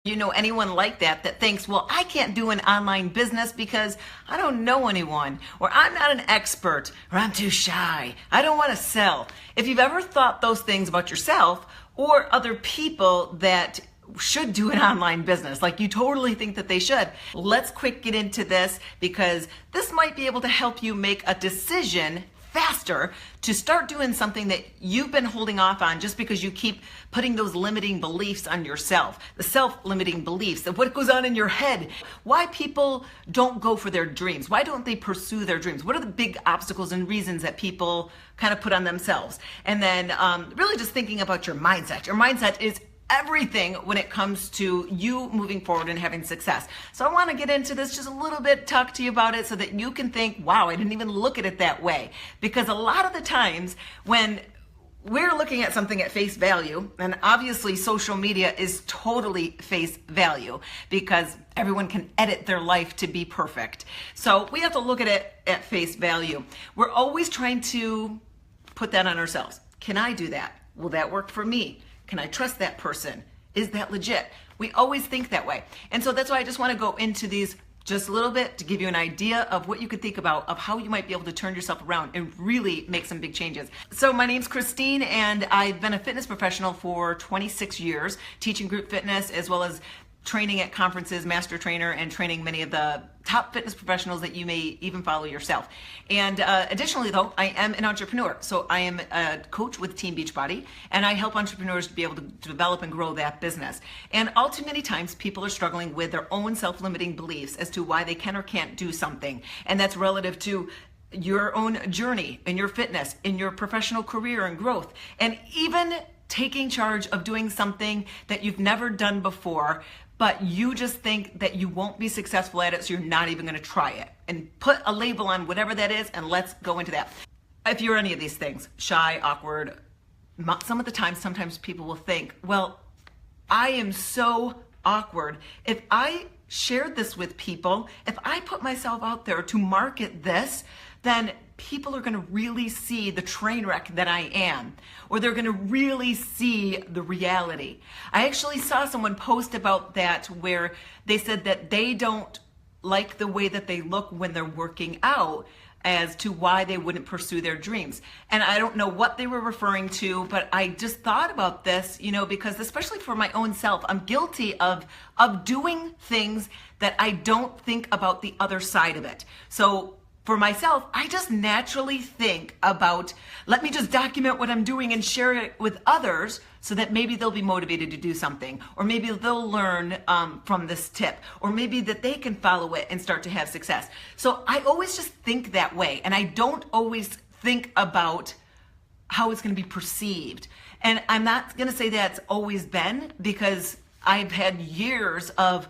You know anyone like that thinks, well, I can't do an online business because I don't know anyone, or I'm not an expert, or I'm too shy, I don't want to sell. If you've ever thought those things about yourself or other people that should do an online business, like you totally think that they should, let's quick get into this, because this might be able to help you make a decision faster to start doing something that you've been holding off on just because you keep putting those limiting beliefs on yourself, the self-limiting beliefs of what goes on in your head, why people don't go for their dreams, why don't they pursue their dreams, what are the big obstacles and reasons that people kind of put on themselves. And then really just thinking about your mindset. Your mindset is everything when it comes to you moving forward and having success. So I want to get into this just a little bit, talk to you about it so that you can think, wow, I didn't even look at it that way. Because a lot of the times when we're looking at something at face value, and obviously social media is totally face value because everyone can edit their life to be perfect. So we have to look at it at face value. We're always trying to put that on ourselves. Can I do that? Will that work for me? Can I trust that person? Is that legit? We always think that way. And so that's why I just want to go into these just a little bit to give you an idea of what you could think about, of how you might be able to turn yourself around and really make some big changes. So my name's Christine, and I've been a fitness professional for 26 years, teaching group fitness as well as training at conferences, master trainer, and training many of the top fitness professionals that you may even follow yourself. And additionally though, I am an entrepreneur. So I am a coach with Team Beachbody, and I help entrepreneurs to be able to develop and grow that business. And all too many times people are struggling with their own self-limiting beliefs as to why they can or can't do something. And that's relative to your own journey in your fitness, in your professional career and growth, and even taking charge of doing something that you've never done before, but you just think that you won't be successful at it, so you're not even going to try it. And put a label on whatever that is, and let's go into that. If you're any of these things, shy, awkward, some of the time, sometimes people will think, well, I am so awkward. If I shared this with people, if I put myself out there to market this, then people are going to really see the train wreck that I am, or they're going to really see the reality. I actually saw someone post about that where they said that they don't like the way that they look when they're working out as to why they wouldn't pursue their dreams. And I don't know what they were referring to, but I just thought about this, because especially for my own self, I'm guilty of doing things that I don't think about the other side of it. So for myself, I just naturally think about, let me just document what I'm doing and share it with others so that maybe they'll be motivated to do something, or maybe they'll learn from this tip, or maybe that they can follow it and start to have success. So I always just think that way, and I don't always think about how it's going to be perceived. And I'm not going to say that's always been, because I've had years of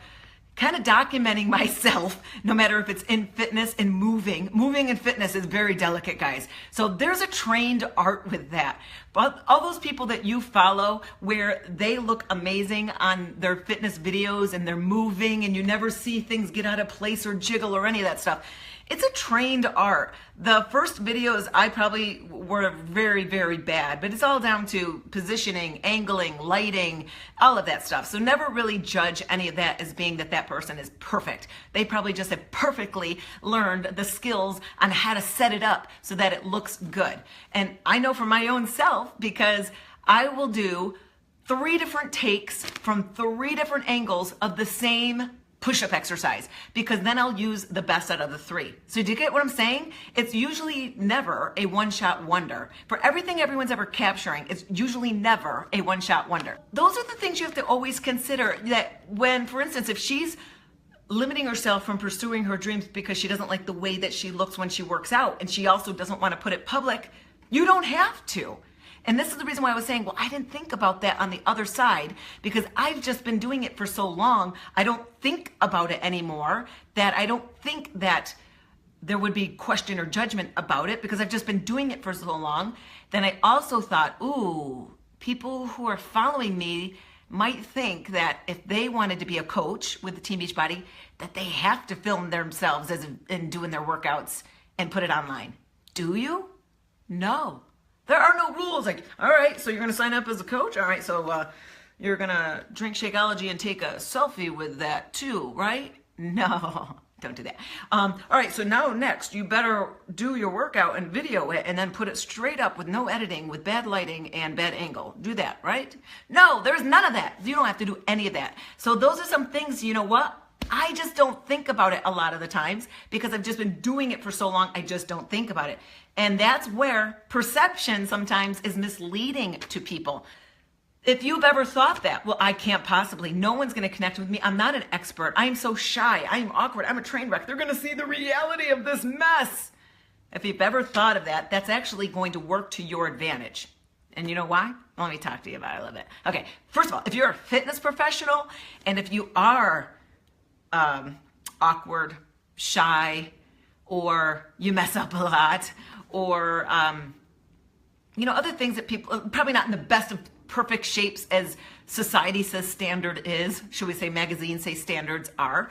kind of documenting myself, no matter if it's in fitness and moving. Moving and fitness is very delicate, guys. So there's a trained art with that. But all those people that you follow where they look amazing on their fitness videos and they're moving and you never see things get out of place or jiggle or any of that stuff, it's a trained art. The first videos I probably were very, very bad, but it's all down to positioning, angling, lighting, all of that stuff. So never really judge any of that as being that person is perfect. They probably just have perfectly learned the skills on how to set it up so that it looks good. And I know for my own self, because I will do 3 different takes from 3 different angles of the same push-up exercise, because then I'll use the best out of the 3. So do you get what I'm saying? It's usually never a one-shot wonder. For everything everyone's ever capturing, it's usually never a one-shot wonder. Those are the things you have to always consider, that when, for instance, if she's limiting herself from pursuing her dreams because she doesn't like the way that she looks when she works out, and she also doesn't want to put it public, you don't have to. And this is the reason why I was saying, well, I didn't think about that on the other side, because I've just been doing it for so long. I don't think about it anymore, that I don't think that there would be question or judgment about it, because I've just been doing it for so long. Then I also thought, ooh, people who are following me might think that if they wanted to be a coach with the Team Beachbody, that they have to film themselves in doing their workouts and put it online. Do you? No. There are no rules like, all right, so you're going to sign up as a coach? All right, so you're gonna drink Shakeology and take a selfie with that too, right? No, don't do that. All right, so now next, you better do your workout and video it and then put it straight up with no editing, with bad lighting and bad angle. Do that, right? No, there's none of that. You don't have to do any of that. So those are some things, you know what? I just don't think about it a lot of the times because I've just been doing it for so long, I just don't think about it. And that's where perception sometimes is misleading to people. If you've ever thought that, well, I can't possibly, no one's going to connect with me. I'm not an expert. I'm so shy. I'm awkward. I'm a train wreck. They're going to see the reality of this mess. If you've ever thought of that, that's actually going to work to your advantage. And you know why? Let me talk to you about it a little bit. Okay, first of all, if you're a fitness professional and if you are awkward, shy, or you mess up a lot, or, other things that people, probably not in the best of perfect shapes as society says standard is, should we say magazines say standards are.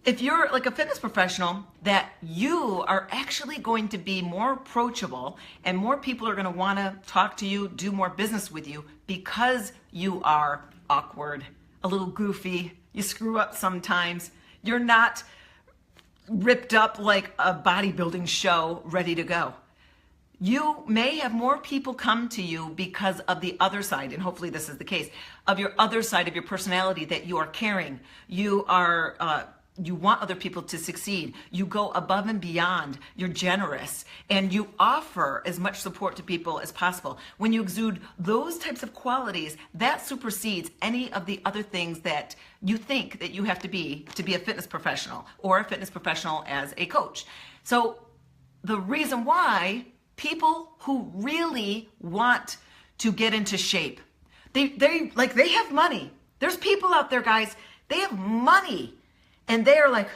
If you're like a fitness professional, that you are actually going to be more approachable and more people are going to want to talk to you, do more business with you because you are awkward, a little goofy, you screw up sometimes, you're not ripped up like a bodybuilding show ready to go. You may have more people come to you because of the other side, and hopefully this is the case, of your other side of your personality that you are caring. You want other people to succeed. You go above and beyond. You're generous, and you offer as much support to people as possible. When you exude those types of qualities, that supersedes any of the other things that you think that you have to be a fitness professional or a fitness professional as a coach. So the reason why people who really want to get into shape, they have money. There's people out there, guys, they have money. And they are like,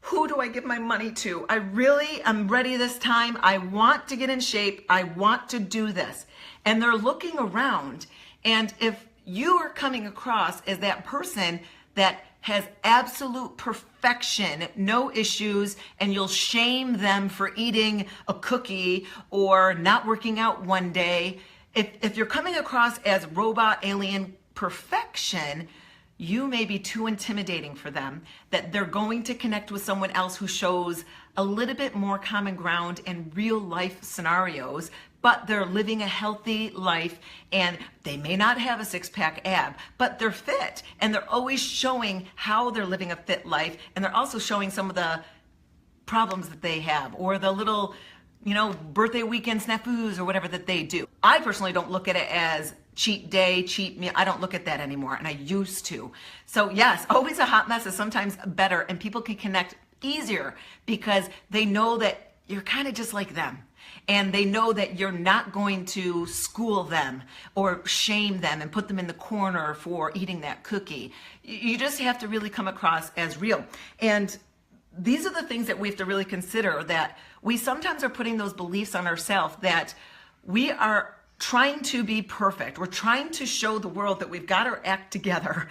who do I give my money to? I'm ready this time. I want to get in shape. I want to do this. And they're looking around. And if you are coming across as that person that has absolute perfection, no issues, and you'll shame them for eating a cookie or not working out one day, if you're coming across as robot alien perfection, you may be too intimidating for them, that they're going to connect with someone else who shows a little bit more common ground in real life scenarios, but they're living a healthy life and they may not have a six-pack ab, but they're fit and they're always showing how they're living a fit life, and they're also showing some of the problems that they have or the little, birthday weekend snafus or whatever that they do. I personally don't look at it as cheat day, cheat meal. I don't look at that anymore, and I used to. So yes, always a hot mess is sometimes better, and people can connect easier because they know that you're kind of just like them. And they know that you're not going to school them or shame them and put them in the corner for eating that cookie. You just have to really come across as real. And these are the things that we have to really consider, that we sometimes are putting those beliefs on ourselves that we are trying to be perfect. We're trying to show the world that we've got our act together.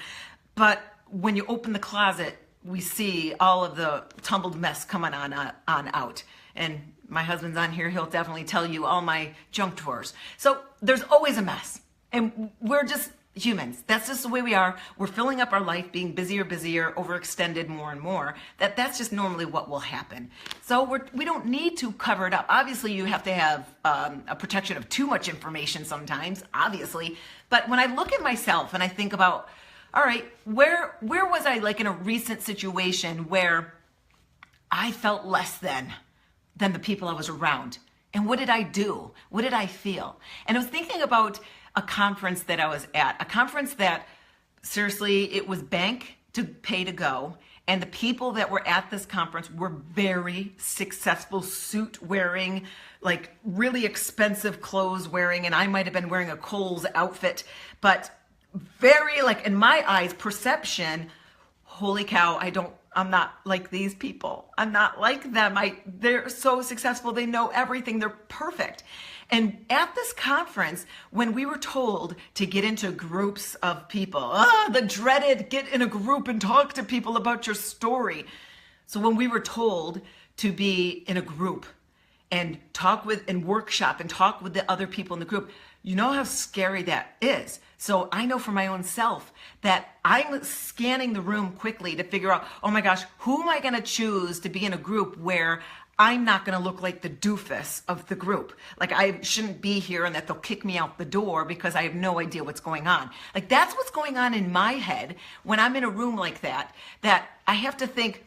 But when you open the closet, we see all of the tumbled mess coming on out. And my husband's on here, he'll definitely tell you all my junk drawers. So there's always a mess. And we're just humans. That's just the way we are. We're filling up our life, being busier, overextended more and more. That's just normally what will happen. So we don't need to cover it up. Obviously, you have to have a protection of too much information sometimes, obviously. But when I look at myself and I think about, all right, where was I like in a recent situation where I felt less than the people I was around? And what did I do? What did I feel? And I was thinking about a conference that I was at, a conference that seriously, it was bank to pay to go. And the people that were at this conference were very successful, suit wearing, like really expensive clothes wearing. And I might've been wearing a Kohl's outfit, but very like in my eyes, perception, holy cow, I'm not like these people. I'm not like them. They're so successful. They know everything. They're perfect. And at this conference, when we were told to get into groups of people, the dreaded get in a group and talk to people about your story. So when we were told to be in a group and talk with and workshop and talk with the other people in the group, You know how scary that is. So I know for my own self that I'm scanning the room quickly to figure out, oh my gosh, who am I going to choose to be in a group where I'm not going to look like the doofus of the group. Like I shouldn't be here and that they'll kick me out the door because I have no idea what's going on. Like that's what's going on in my head when I'm in a room like that I have to think,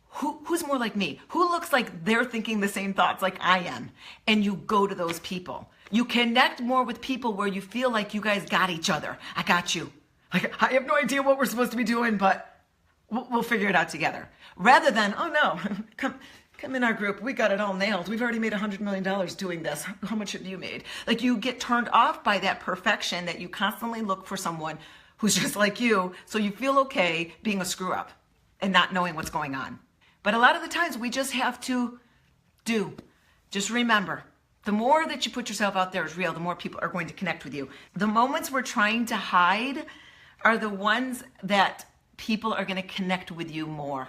who's more like me? Who looks like they're thinking the same thoughts like I am? And you go to those people. You connect more with people where you feel like you guys got each other. I got you. Like I have no idea what we're supposed to be doing, but we'll figure it out together. Rather than, oh no, come in our group. We got it all nailed. We've already made $100 million doing this. How much have you made? Like you get turned off by that perfection that you constantly look for someone who's just like you. So you feel okay being a screw up and not knowing what's going on. But a lot of the times we just have to do. Just remember, the more that you put yourself out there as real, the more people are going to connect with you. The moments we're trying to hide are the ones that people are going to connect with you more.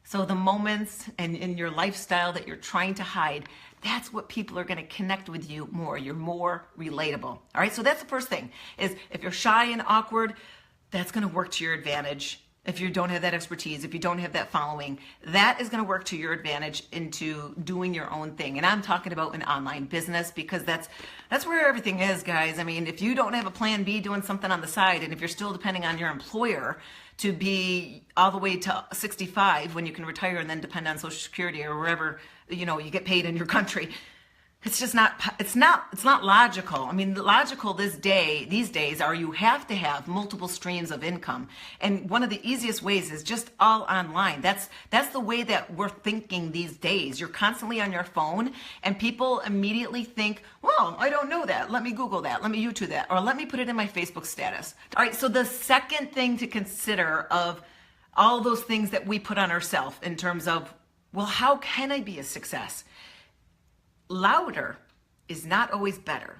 So the moments and in your lifestyle that you're trying to hide, that's what people are going to connect with you more. You're more relatable. All right. So that's the first thing is if you're shy and awkward, that's going to work to your advantage. If you don't have that expertise, if you don't have that following, that is going to work to your advantage into doing your own thing. And I'm talking about an online business because that's where everything is, guys. I mean, if you don't have a plan B doing something on the side, and if you're still depending on your employer to be all the way to 65 when you can retire and then depend on Social Security or wherever, you get paid in your country, it's just it's not logical. I mean, the logical these days are you have to have multiple streams of income. And one of the easiest ways is just all online. That's the way that we're thinking these days. You're constantly on your phone and people immediately think, well, I don't know that. Let me Google that. Let me YouTube that. Or let me put it in my Facebook status. All right. So the second thing to consider of all those things that we put on ourselves in terms of, well, how can I be a success? Louder is not always better.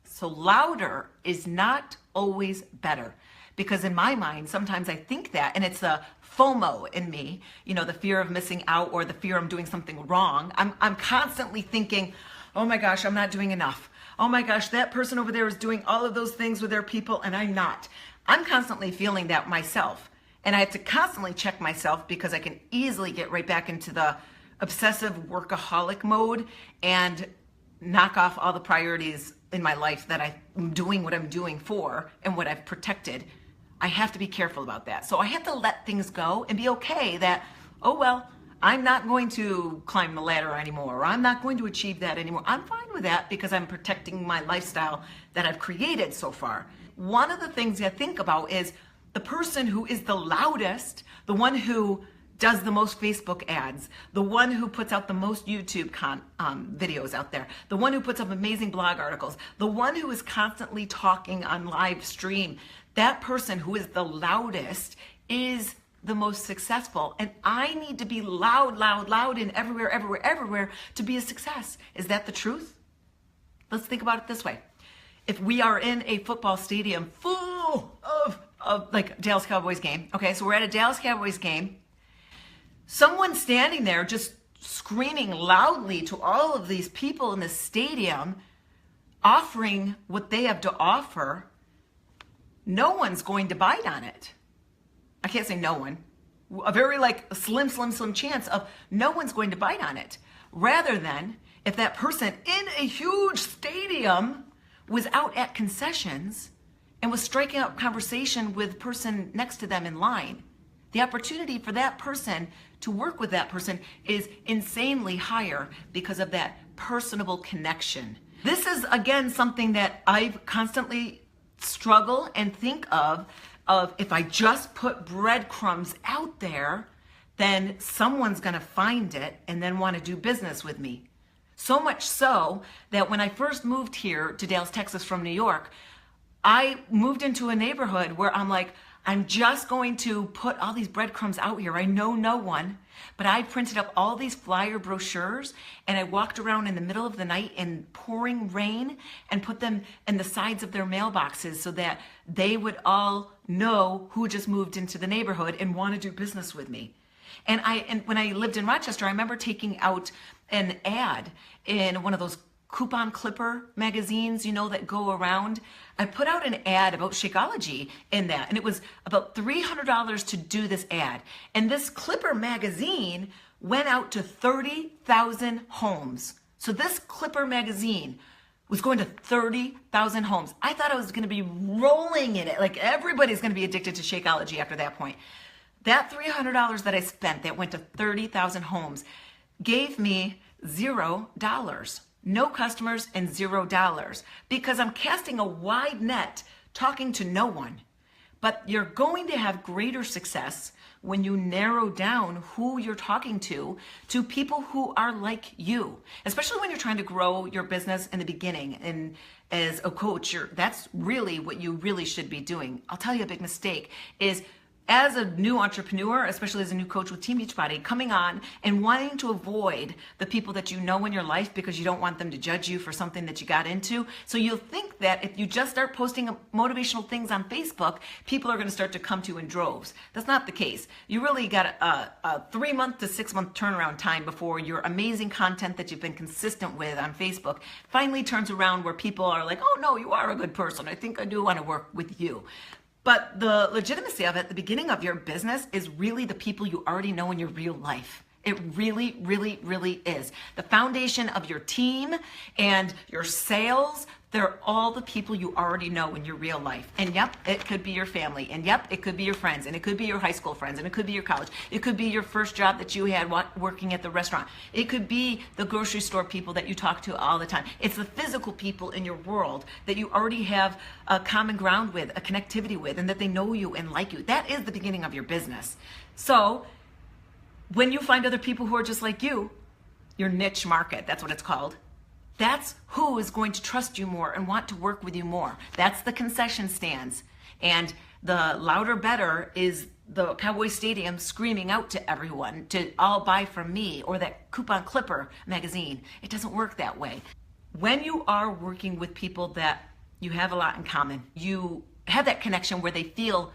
So louder is not always better because in my mind, sometimes I think that, and it's the FOMO in me, the fear of missing out or the fear I'm doing something wrong. I'm constantly thinking, oh my gosh, I'm not doing enough. Oh my gosh, that person over there is doing all of those things with their people and I'm not. I'm constantly feeling that myself. And I have to constantly check myself because I can easily get right back into the obsessive workaholic mode and knock off all the priorities in my life that I'm doing what I'm doing for and what I've protected. I have to be careful about that. So I have to let things go and be okay that, oh, well, I'm not going to climb the ladder anymore, or I'm not going to achieve that anymore. I'm fine with that because I'm protecting my lifestyle that I've created so far. One of the things I think about is the person who is the loudest, the one who does the most Facebook ads, the one who puts out the most YouTube videos out there, the one who puts up amazing blog articles, the one who is constantly talking on live stream. That person who is the loudest is the most successful. And I need to be loud, and everywhere to be a success. Is that the truth? Let's think about it this way. If we are in a football stadium full of like Dallas Cowboys game, okay, so we're at a Dallas Cowboys game, someone standing there just screaming loudly to all of these people in the stadium, offering what they have to offer, no one's going to bite on it. I can't say no one. A very slim chance of no one's going to bite on it. Rather than if that person in a huge stadium was out at concessions and was striking up conversation with the person next to them in line. The opportunity for that person to work with that person is insanely higher because of that personable connection. This is, again, something that I've constantly struggle and think of if I just put breadcrumbs out there, then someone's going to find it and then want to do business with me. So much so that when I first moved here to Dallas, Texas from New York, I moved into a neighborhood where I'm like, I'm just going to put all these breadcrumbs out here. I know no one, but I printed up all these flyer brochures and I walked around in the middle of the night in pouring rain and put them in the sides of their mailboxes so that they would all know who just moved into the neighborhood and want to do business with me. And when I lived in Rochester, I remember taking out an ad in one of those coupon clipper magazines, that go around. I put out an ad about Shakeology in that, and it was about $300 to do this ad. And this clipper magazine went out to 30,000 homes. So this clipper magazine was going to 30,000 homes. I thought I was going to be rolling in it. Like everybody's going to be addicted to Shakeology after that point. That $300 that I spent that went to 30,000 homes gave me $0. No customers and $0 because I'm casting a wide net talking to no one. But you're going to have greater success when you narrow down who you're talking to people who are like you, especially when you're trying to grow your business in the beginning. And as a coach, that's really what you really should be doing. I'll tell you a big mistake is as a new entrepreneur, especially as a new coach with Team Beachbody, coming on and wanting to avoid the people that you know in your life because you don't want them to judge you for something that you got into. So you'll think that if you just start posting motivational things on Facebook, people are going to start to come to you in droves. That's not the case. You really got a 3-month to 6-month turnaround time before your amazing content that you've been consistent with on Facebook finally turns around where people are like, oh no, you are a good person. I think I do want to work with you. But the legitimacy of it, the beginning of your business, is really the people you already know in your real life. It really, really, really is. The foundation of your team and your sales, they're all the people you already know in your real life. And yep, it could be your family. And yep, it could be your friends. And it could be your high school friends. And it could be your college. It could be your first job that you had working at the restaurant. It could be the grocery store people that you talk to all the time. It's the physical people in your world that you already have a common ground with, a connectivity with, and that they know you and like you. That is the beginning of your business. So when you find other people who are just like you, your niche market, that's what it's called, that's who is going to trust you more and want to work with you more. That's the concession stands. And the louder better is the Cowboy Stadium screaming out to everyone to all buy from me, or that coupon clipper magazine. It doesn't work that way. When you are working with people that you have a lot in common, you have that connection where they feel,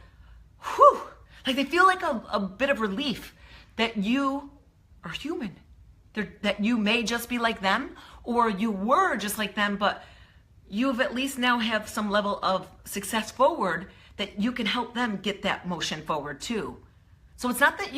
like they feel like a bit of relief that you are human, that you may just be like them, or you were just like them, but you've at least now have some level of success forward that you can help them get that motion forward too. So it's not that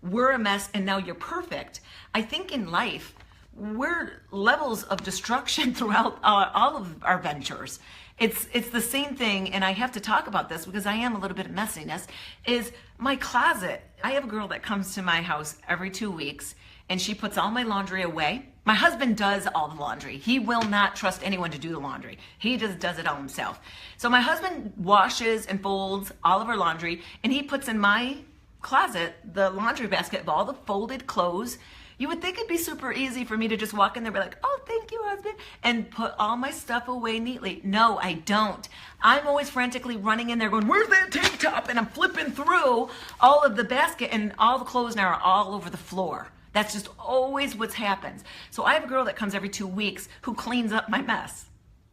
were a mess and now you're perfect. I think in life, we're levels of destruction throughout all of our ventures. It's the same thing, and I have to talk about this because I am a little bit of messiness, is my closet. I have a girl that comes to my house every 2 weeks, and she puts all my laundry away. My husband does all the laundry. He will not trust anyone to do the laundry. He just does it all himself. So my husband washes and folds all of our laundry, and he puts in my closet the laundry basket of all the folded clothes. You would think it'd be super easy for me to just walk in there and be like, oh, thank you, husband, and put all my stuff away neatly. No, I don't. I'm always frantically running in there going, where's that tank top? And I'm flipping through all of the basket, and all the clothes now are all over the floor. That's just always what happens. So I have a girl that comes every 2 weeks who cleans up my mess.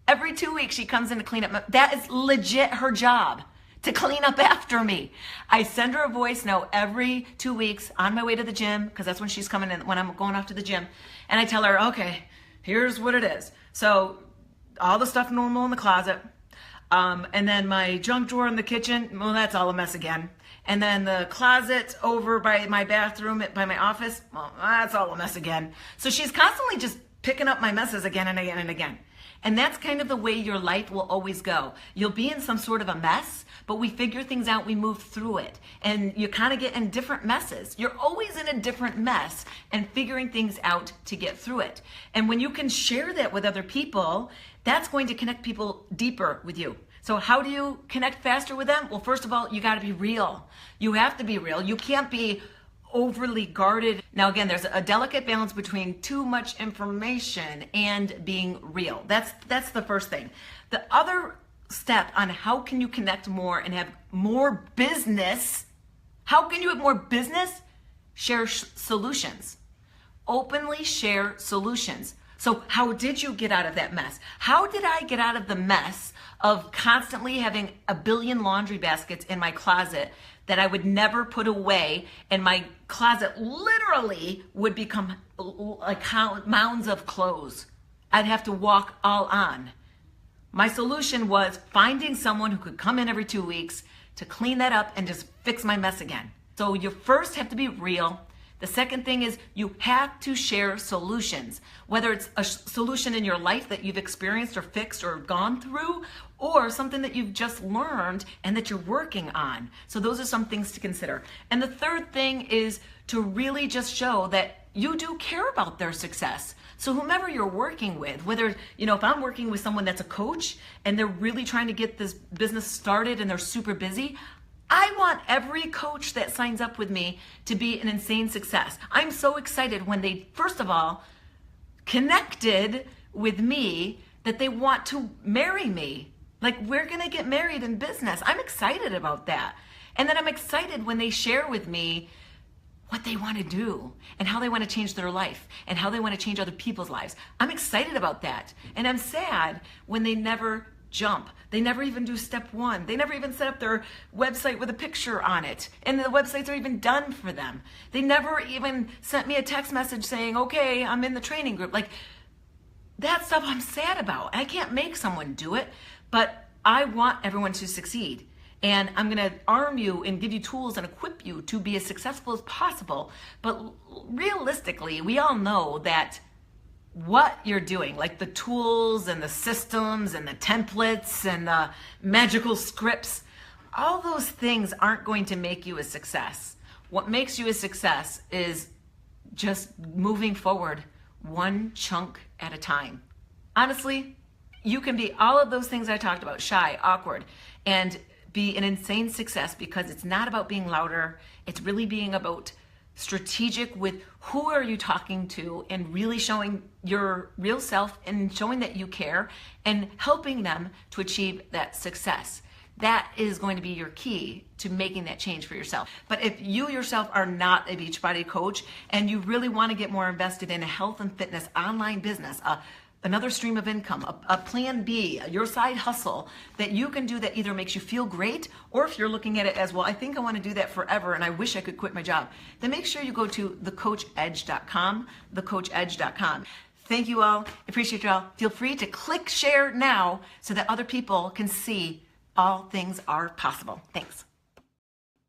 Every 2 weeks she comes in to clean up that is legit her job, to clean up after me. I send her a voice note every 2 weeks on my way to the gym, because that's when she's coming in, when I'm going off to the gym. And I tell her, okay, here's what it is. So all the stuff normal in the closet. And then my junk drawer in the kitchen, well, that's all a mess again. And then the closet over by my bathroom, by my office, well, that's all a mess again. So she's constantly just picking up my messes again and again and again. And that's kind of the way your life will always go. You'll be in some sort of a mess, but we figure things out, we move through it. And you kind of get in different messes. You're always in a different mess and figuring things out to get through it. And when you can share that with other people, that's going to connect people deeper with you. So how do you connect faster with them? Well, first of all, you got to be real. You have to be real. You can't be overly guarded. Now, again, there's a delicate balance between too much information and being real. That's the first thing. The other step on how can you connect more and have more business, how can you have more business? Share solutions. Openly share solutions. So how did you get out of that mess? How did I get out of the mess of constantly having a billion laundry baskets in my closet that I would never put away, and my closet literally would become like mounds of clothes? I'd have to walk all on. My solution was finding someone who could come in every 2 weeks to clean that up and just fix my mess again. So you first have to be real. The second thing is you have to share solutions, whether it's a solution in your life that you've experienced or fixed or gone through, or something that you've just learned and that you're working on. So those are some things to consider. And the third thing is to really just show that you do care about their success. So whomever you're working with, whether, if I'm working with someone that's a coach and they're really trying to get this business started and they're super busy, I want every coach that signs up with me to be an insane success. I'm so excited when they, first of all, connected with me that they want to marry me. Like, we're gonna get married in business. I'm excited about that. And then I'm excited when they share with me what they want to do and how they want to change their life and how they want to change other people's lives. I'm excited about that. And I'm sad when they never jump. They never even do step one. They never even set up their website with a picture on it. And the websites are even done for them. They never even sent me a text message saying, okay, I'm in the training group. Like, that stuff I'm sad about. I can't make someone do it, but I want everyone to succeed. And I'm going to arm you and give you tools and equip you to be as successful as possible. But realistically, we all know that what you're doing, like the tools and the systems and the templates and the magical scripts, all those things aren't going to make you a success. What makes you a success is just moving forward one chunk at a time. Honestly, you can be all of those things I talked about, shy, awkward, and be an insane success, because it's not about being louder. It's really being about strategic with who are you talking to and really showing your real self and showing that you care and helping them to achieve that success. That is going to be your key to making that change for yourself. But if you yourself are not a Beachbody coach and you really want to get more invested in a health and fitness online business, another stream of income, a plan B, your side hustle that you can do that either makes you feel great, or if you're looking at it as, well, I think I want to do that forever and I wish I could quit my job, then make sure you go to thecoachedge.com, thecoachedge.com. Thank you all. Appreciate you all. Feel free to click share now so that other people can see all things are possible. Thanks.